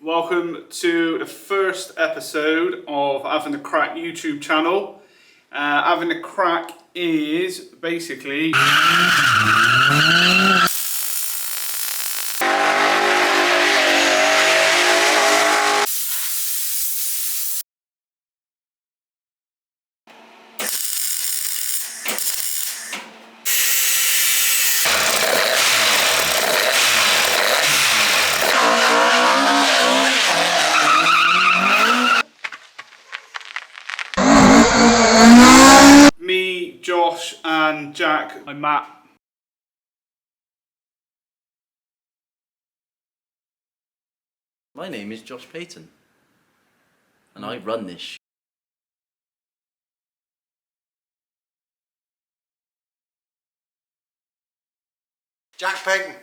Welcome to the first episode of Avin the Crack YouTube channel. Avin the Crack is basically me, Josh and Jack. I'm Matt. My name is Josh Payton, and I run this Jack Payton.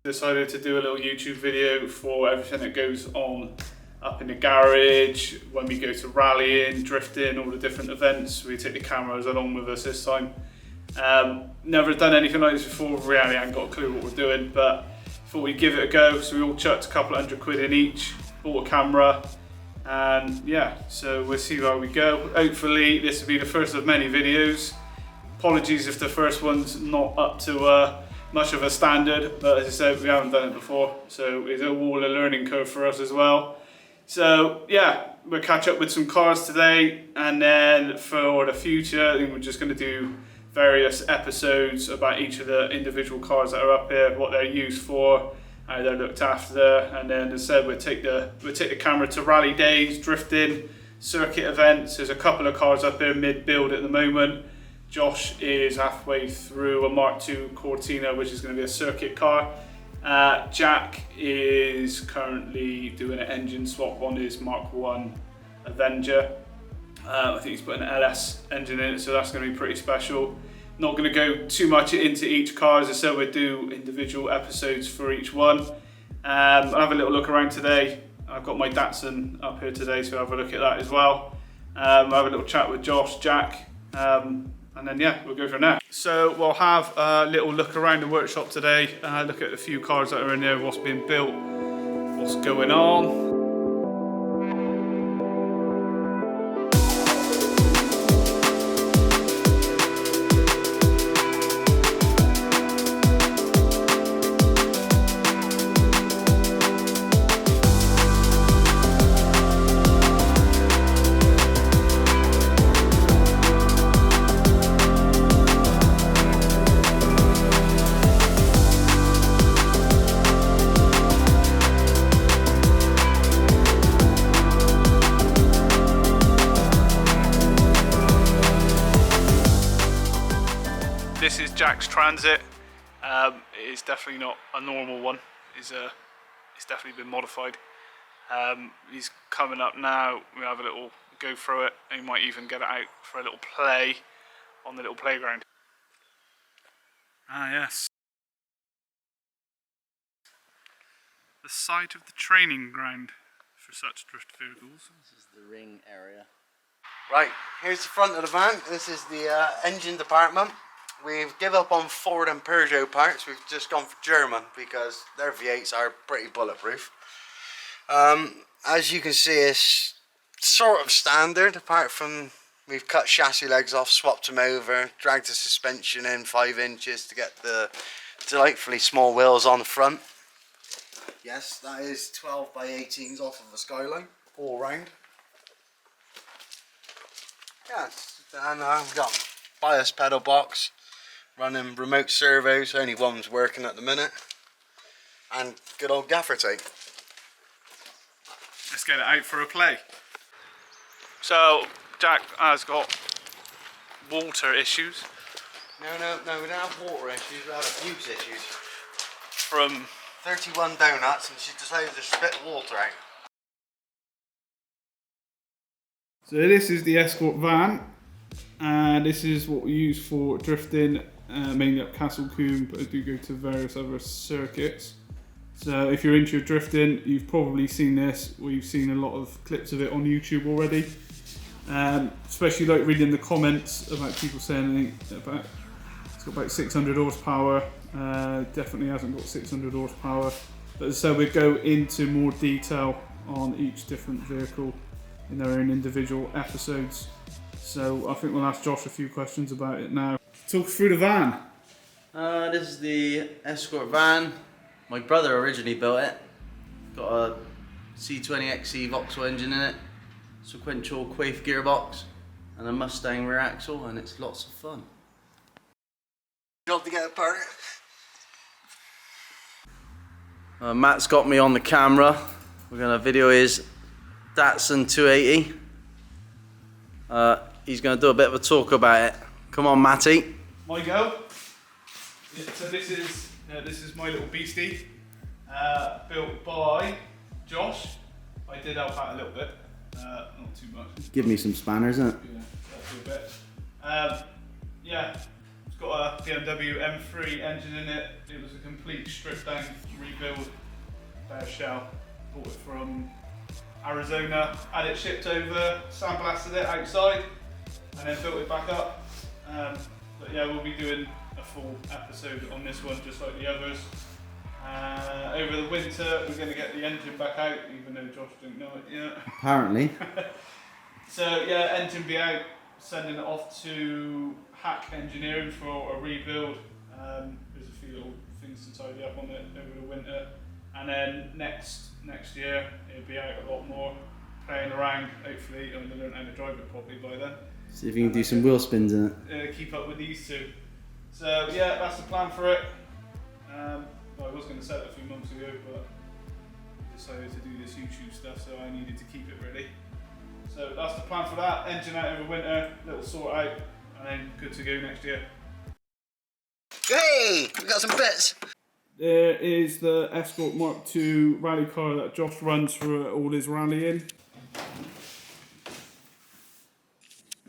Decided to do a little YouTube video for everything that goes on up in the garage, when we go to rallying, drifting, all the different events. We take the cameras along with us this time. Never done anything like this before, really haven't got a clue what we're doing, but thought we'd give it a go. So we all chucked a couple £100 in each, bought a camera, and yeah, so we'll see where we go. Hopefully this will be the first of many videos. Apologies if the first one's not up to much of a standard, but as I said, we haven't done it before, so it's all a learning curve for us as well. So yeah, we'll catch up with some cars today, and then for the future, I think we're just going to do various episodes about each of the individual cars that are up here, what they're used for, how they're looked after, and then as I said, we'll take the camera to rally days, drifting, circuit events. There's a couple of cars up here mid-build at the moment. Josh is halfway through a Mark II Cortina, which is going to be a circuit car. Jack is currently doing an engine swap on his Mark I Avenger. I think he's putting an LS engine in it, so that's going to be pretty special. Not going to go too much into each car, as I said, we'll do individual episodes for each one. I'll have a little look around today. I've got my Datsun up here today, so I'll have a look at that as well. I'll have a little chat with Josh, Jack, and then yeah, we'll go from there. So we'll have a little look around the workshop today, look at a few cars that are in there, what's being built, what's going on. This is Jack's Transit. It is definitely not a normal one. It's definitely been modified. He's coming up now. We'll have a little go through it, and he might even get it out for a little play on the little playground. Ah yes. The site of the training ground for such drift vehicles. This is the ring area. Right, here's the front of the van. This is the engine department. We've given up on Ford and Peugeot parts. We've just gone for German because their V8s are pretty bulletproof. As you can see, it's sort of standard, apart from we've cut chassis legs off, swapped them over, dragged the suspension in 5 inches to get the delightfully small wheels on the front. Yes, that is 12 by 18s off of the Skyline, all round. Yes, and we've got bias pedal box, running remote servos, only one's working at the minute, and good old gaffer tape. Let's get it out for a play. So Jack has got water issues. No, we don't have water issues, we have abuse issues. From 31 donuts, and she decided to spit water out. So this is the Escort van, and this is what we use for drifting, mainly up Castle Combe, but I do go to various other circuits. So if you're into your drifting, you've probably seen this. We've seen a lot of clips of it on YouTube already. Especially like reading the comments about people saying about it's got about 600 horsepower. Definitely hasn't got 600 horsepower. But as I said, we go into more detail on each different vehicle in their own individual episodes. So I think we'll ask Josh a few questions about it now. Talk through the van. This is the Escort van. My brother originally built it. Got a C20XE Vauxhall engine in it, sequential Quaife gearbox, and a Mustang rear axle, and it's lots of fun. Job to get apart. Matt's got me on the camera. We're gonna video his Datsun 280. He's gonna do a bit of a talk about it. Come on, Matty. My go. Yeah, so this is my little beastie, built by Josh. I did help out a little bit, not too much. Give me some spanners, innit? Yeah, that's a bit. Yeah, it's got a BMW M3 engine in it. It was a complete stripped down rebuild, bare shell. Bought it from Arizona, had it shipped over, sandblasted it outside, and then built it back up. But yeah, we'll be doing a full episode on this one, just like the others. Over the winter, we're going to get the engine back out, even though Josh didn't know it yet. Apparently. So yeah, engine be out, sending it off to Hack Engineering for a rebuild. There's a few little things to tidy up on it over the winter, and then next year it'll be out a lot more, playing around. Hopefully, I'm going to learn how to drive it properly by then. See if you can do some wheel spins in it. Keep up with these two. So yeah, that's the plan for it. Well, I was going to set it a few months ago, but I decided to do this YouTube stuff, so I needed to keep it ready. So that's the plan for that. Engine out over winter, little sort out, and then good to go next year. Hey, we got some bits. There is the Escort Mark II rally car that Josh runs for all his rallying.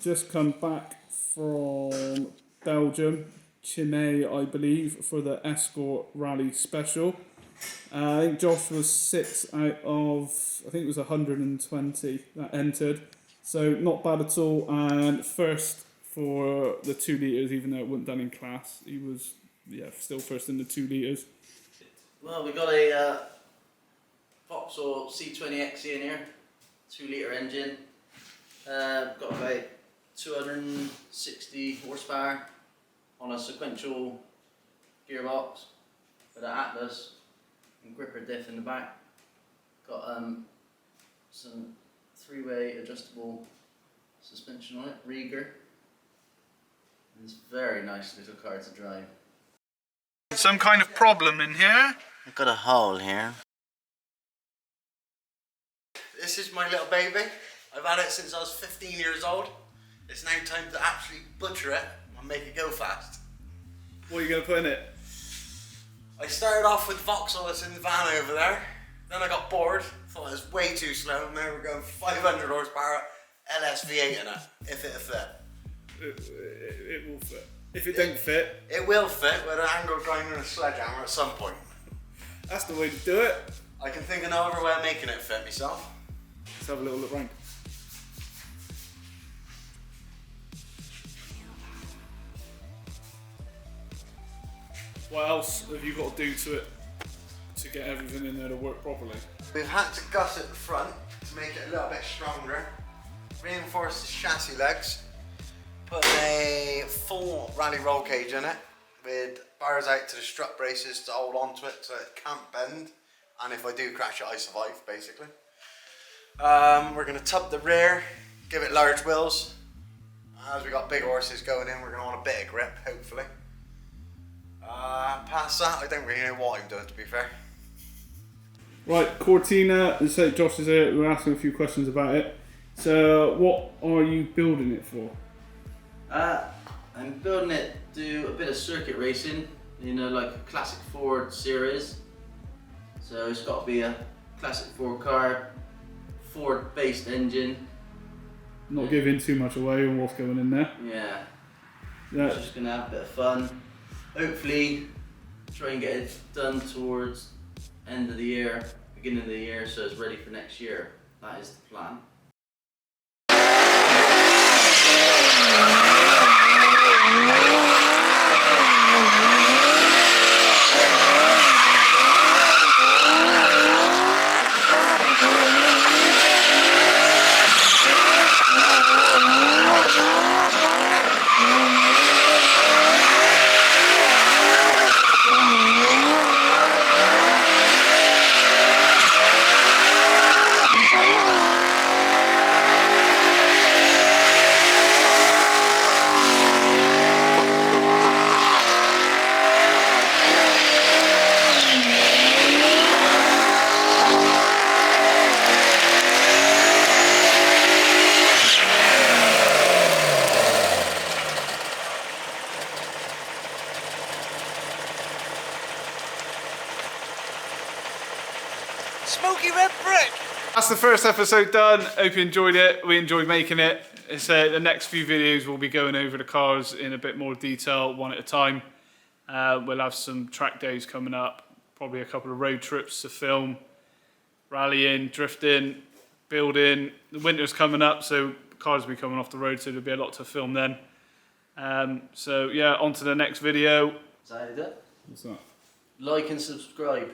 Just come back from Belgium, Chimay, I believe, for the Escort Rally Special. I think Josh was 6 out of, I think it was 120 that entered. So not bad at all. And first for the 2 litres, even though it wasn't done in class. He was, yeah, still first in the 2 litres. Well, we got a Vauxhall C20XE in here, 2 litre engine. Got about 260 horsepower on a sequential gearbox with an Atlas and gripper diff in the back. Got some 3-way adjustable suspension on it, Rieger. It's a very nice little car to drive. Some kind of problem in here. I've got a hole here. This is my little baby. I've had it since I was 15 years old. It's now time to actually butcher it and make it go fast. What are you going to put in it? I started off with Vauxhall that's in the van over there. Then I got bored, thought it was way too slow. Now we're going 500 horsepower LS V8 in it, if it'll fit. It will fit. If it don't fit, it will fit with an angle grinder and a sledgehammer at some point. That's the way to do it. I can think of no other way of making it fit myself. Let's have a little look round. What else have you got to do to it to get everything in there to work properly? We've had to gusset the front to make it a little bit stronger. Reinforce the chassis legs. Put a full rally roll cage in it with bars out to the strut braces to hold onto it so it can't bend. And if I do crash it, I survive, basically. We're going to tub the rear, give it large wheels. As we got big horses going in, we're going to want a bit of grip, hopefully. Past that, I don't really know what I'm doing, to be fair. Right, Cortina, as I said, Josh is here, we're asking a few questions about it. So, what are you building it for? I'm building it to do a bit of circuit racing, you know, like a classic Ford series. So it's got to be a classic Ford car, Ford based engine. Not giving too much away on what's going in there. Yeah. Yeah. Just going to have a bit of fun. Hopefully try and get it done towards end of the year, beginning of the year, so it's ready for next year. That is the plan. Smoky red brick. That's the first episode done. Hope you enjoyed it. We enjoyed making it. The next few videos we'll be going over the cars in a bit more detail, one at a time. We'll have some track days coming up, probably a couple of road trips to film, rallying, drifting, building. The winter's coming up, so cars will be coming off the road, so there'll be a lot to film then. So yeah, on to the next video. Is that how you do it? What's that? Like and subscribe.